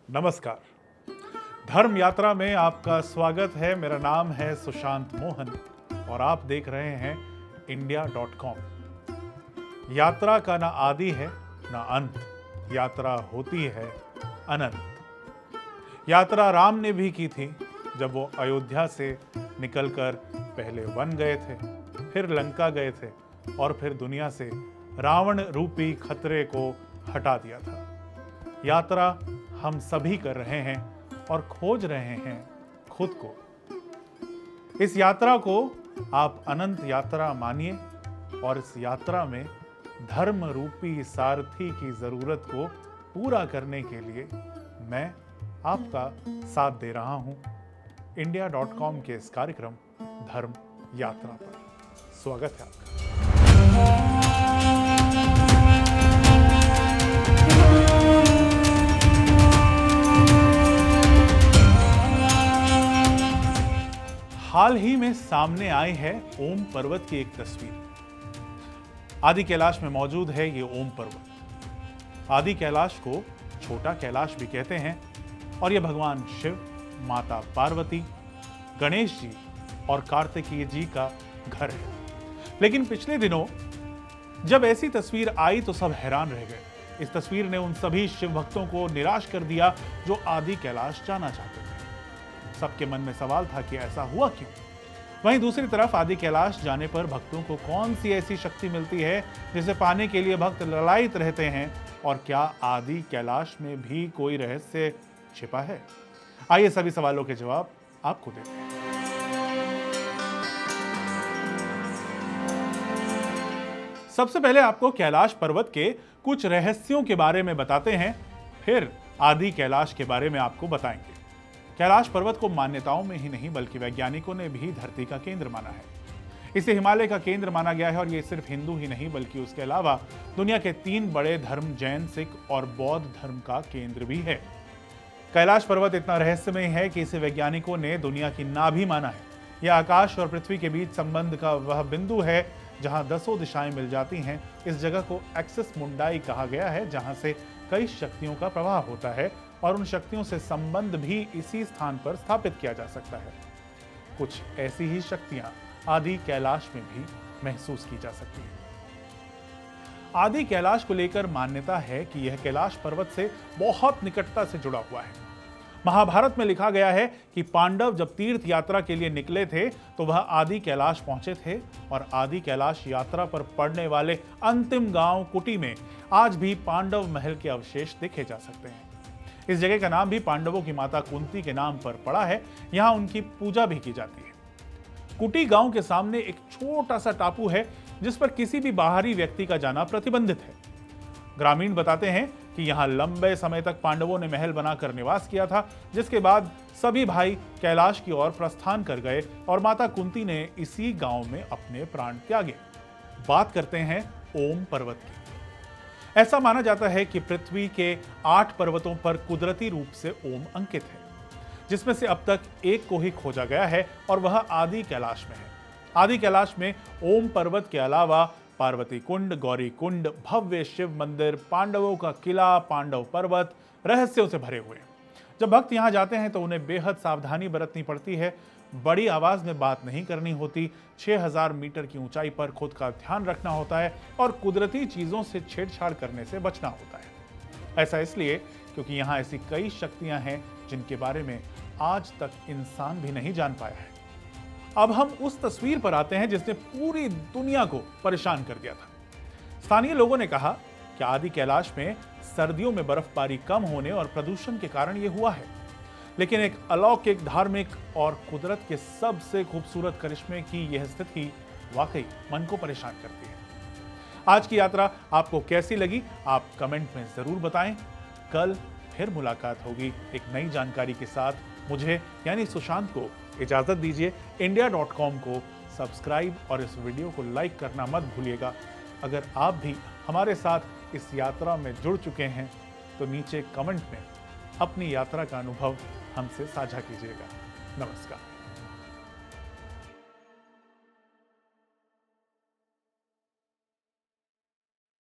नमस्कार। धर्म यात्रा में आपका स्वागत है। मेरा नाम है सुशांत मोहन और आप देख रहे हैं India.com। यात्रा का ना आदि है ना अंत, यात्रा होती है अनंत। यात्रा राम ने भी की थी जब वो अयोध्या से निकलकर पहले वन गए थे, फिर लंका गए थे और फिर दुनिया से रावण रूपी खतरे को हटा दिया था। यात्रा हम सभी कर रहे हैं और खोज रहे हैं खुद को। इस यात्रा को आप अनंत यात्रा मानिए और इस यात्रा में धर्म रूपी सारथी की जरूरत को पूरा करने के लिए मैं आपका साथ दे रहा हूं India.com के इस कार्यक्रम धर्म यात्रा पर। स्वागत है आपका। हाल ही में सामने आई है ओम पर्वत की एक तस्वीर। आदि कैलाश में मौजूद है ये ओम पर्वत। आदि कैलाश को छोटा कैलाश भी कहते हैं और ये भगवान शिव, माता पार्वती, गणेश जी और कार्तिकेय जी का घर है। लेकिन पिछले दिनों जब ऐसी तस्वीर आई तो सब हैरान रह गए। इस तस्वीर ने उन सभी शिव भक्तों को निराश कर दिया जो आदि कैलाश जाना चाहते थे। सबके मन में सवाल था कि ऐसा हुआ क्यों। वहीं दूसरी तरफ आदि कैलाश जाने पर भक्तों को कौन सी ऐसी शक्ति मिलती है जिसे पाने के लिए भक्त ललायित रहते हैं, और क्या आदि कैलाश में भी कोई रहस्य छिपा है? आइए सभी सवालों के जवाब आपको देते हैं। सबसे पहले आपको कैलाश पर्वत के कुछ रहस्यों के बारे में बताते हैं, फिर आदि कैलाश के बारे में आपको बताएंगे। कैलाश पर्वत को मान्यताओं में ही नहीं बल्कि वैज्ञानिकों ने भी धरती का केंद्र माना है। इसे हिमालय का केंद्र माना गया है और ये सिर्फ हिंदू ही नहीं बल्कि उसके अलावा दुनिया के 3 बड़े धर्म जैन, सिख और बौद्ध धर्म का केंद्र भी है। कैलाश पर्वत इतना रहस्यमय है कि इसे वैज्ञानिकों ने दुनिया की नाभि माना है। यह आकाश और पृथ्वी के बीच संबंध का वह बिंदु है जहां 10 दिशाएं मिल जाती हैं। इस जगह को एक्सिस मुंडाई कहा गया है, जहां से कई शक्तियों का प्रवाह होता है और उन शक्तियों से संबंध भी इसी स्थान पर स्थापित किया जा सकता है। कुछ ऐसी ही शक्तियां आदि कैलाश में भी महसूस की जा सकती हैं। आदि कैलाश को लेकर मान्यता है कि यह कैलाश पर्वत से बहुत निकटता से जुड़ा हुआ है। महाभारत में लिखा गया है कि पांडव जब तीर्थ यात्रा के लिए निकले थे तो वह आदि कैलाश पहुंचे थे और आदि कैलाश यात्रा पर पड़ने वाले अंतिम गांव कुटी में आज भी पांडव महल के अवशेष देखे जा सकते हैं। इस जगह का नाम भी पांडवों की माता कुंती के नाम पर पड़ा है। यहां उनकी पूजा भी की जाती है। कुटी गांव के सामने एक छोटा सा टापू है जिस पर किसी भी बाहरी व्यक्ति का जाना प्रतिबंधित है। ग्रामीण बताते हैं कि यहां लंबे समय तक पांडवों ने महल बनाकर निवास किया था, जिसके बाद सभी भाई कैलाश की ओर प्रस्थान कर गए और माता कुंती ने इसी गांव में अपने प्राण त्यागे। बात करते हैं ओम पर्वत की। ऐसा माना जाता है कि पृथ्वी के 8 पर्वतों पर कुदरती रूप से ओम अंकित है, जिसमें से अब तक एक को ही खोजा गया है और वह आदि कैलाश में है। आदि कैलाश में ओम पर्वत के अलावा पार्वती कुंड, गौरी कुंड, भव्य शिव मंदिर, पांडवों का किला, पांडव पर्वत रहस्यों से भरे हुए हैं। जब भक्त यहां जाते हैं तो उन्हें बेहद सावधानी बरतनी पड़ती है। बड़ी आवाज में बात नहीं करनी होती, 6000 मीटर की ऊंचाई पर खुद का ध्यान रखना होता है और कुदरती चीजों से छेड़छाड़ करने से बचना होता है। ऐसा इसलिए क्योंकि यहां ऐसी कई शक्तियां हैं जिनके बारे में आज तक इंसान भी नहीं जान पाया है। अब हम उस तस्वीर पर आते हैं जिसने पूरी दुनिया को परेशान कर दिया था। स्थानीय लोगों ने कहा कि आदि कैलाश में सर्दियों में बर्फबारी कम होने और प्रदूषण के कारण यह हुआ है, लेकिन एक अलौकिक, धार्मिक और कुदरत के सबसे खूबसूरत करिश्मे की यह स्थिति वाकई मन को परेशान करती है। आज की यात्रा आपको कैसी लगी आप कमेंट में जरूर बताएं। कल फिर मुलाकात होगी एक नई जानकारी के साथ। मुझे यानी सुशांत को इजाजत दीजिए। India.com को सब्सक्राइब और इस वीडियो को लाइक करना मत भूलिएगा। अगर आप भी हमारे साथ इस यात्रा में जुड़ चुके हैं तो नीचे कमेंट में अपनी यात्रा का अनुभव हमसे साझा कीजिएगा। नमस्कार।